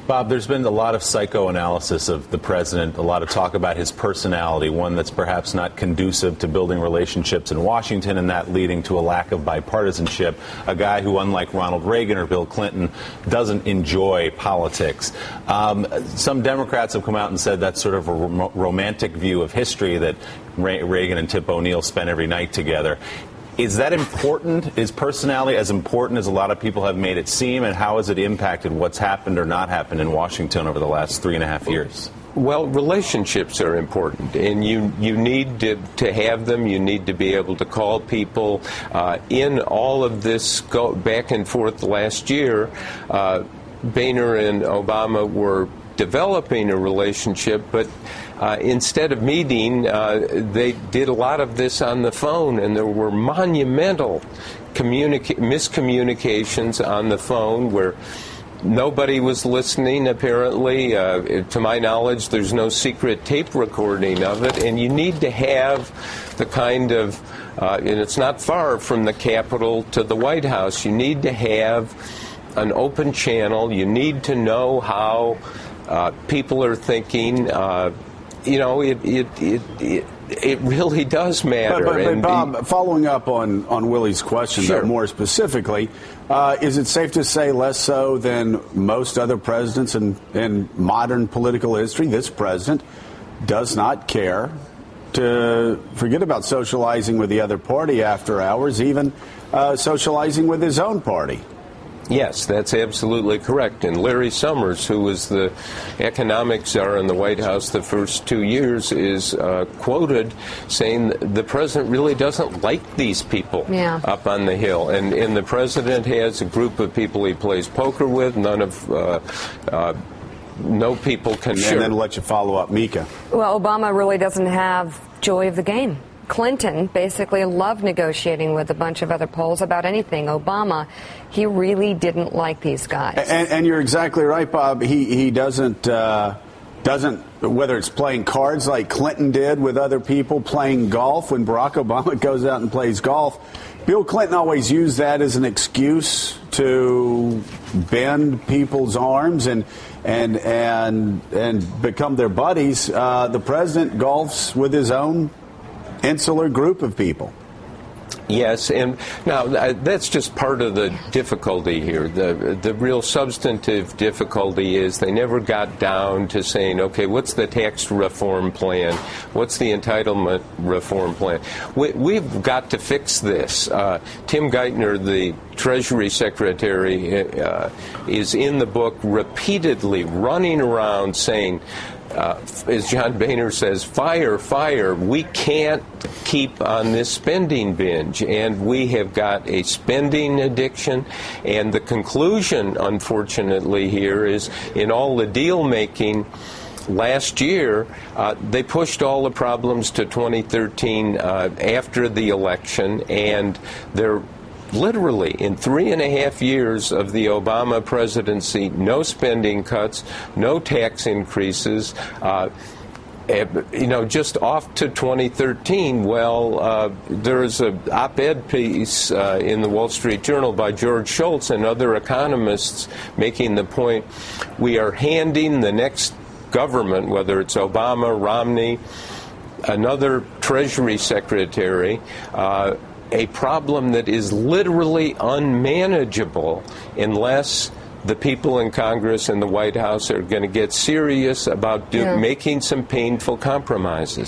Bob, there's been a lot of psychoanalysis of the president, a lot of talk about his personality, one that's perhaps not conducive to building relationships in Washington, and that leading to a lack of bipartisanship. A guy who, unlike Ronald Reagan or Bill Clinton, doesn't enjoy politics. Some Democrats have come out and said that's sort of a romantic view of history, that Reagan and Tip O'Neill spent every night together. Is that important? Is personality as important as a lot of people have made it seem? And how has it impacted what's happened or not happened in Washington over the last 3.5 years? Well, relationships are important, and you need to have them. You need to be able to call people. In all of this go back and forth last year, Boehner and Obama were developing a relationship, but instead of meeting, they did a lot of this on the phone, and there were monumental miscommunications on the phone where nobody was listening, apparently. To my knowledge, there's no secret tape recording of it, and you need to have the kind of, and it's not far from the Capitol to the White House, you need to have an open channel. You need to know how people are thinking. It really does matter. But Bob, following up on Willie's question, sure, but more specifically, is it safe to say less so than most other presidents in modern political history? This president does not care to forget about socializing with the other party after hours, even socializing with his own party. Yes, that's absolutely correct. And Larry Summers, who was the economic czar in the White House the first 2 years, is quoted saying the president really doesn't like these people up on the Hill. And the president has a group of people he plays poker with. No people can. And then let you follow up, Mika. Well, Obama really doesn't have joy of the game. Clinton basically loved negotiating with a bunch of other Poles about anything. Obama, he really didn't like these guys. And you're exactly right, Bob. He doesn't, whether it's playing cards like Clinton did with other people, playing golf when Barack Obama goes out and plays golf. Bill Clinton always used that as an excuse to bend people's arms and become their buddies. The president golfs with his own insular group of people. Yes, and now that's just part of the difficulty here. The real substantive difficulty is they never got down to saying, okay, what's the tax reform plan? What's the entitlement reform plan? We've got to fix this. Tim Geithner, the Treasury Secretary, is in the book repeatedly running around saying, as John Boehner says, fire, fire. We can't keep on this spending binge, and we have got a spending addiction. And the conclusion, unfortunately, here is in all the deal making last year, they pushed all the problems to 2013 after the election, and they're literally, in 3.5 years of the Obama presidency, no spending cuts, no tax increases, just off to 2013. Well, there's an op-ed piece in the Wall Street Journal by George Shultz and other economists making the point, we are handing the next government, whether it's Obama, Romney, another Treasury Secretary, a problem that is literally unmanageable unless the people in Congress and the White House are going to get serious about making some painful compromises.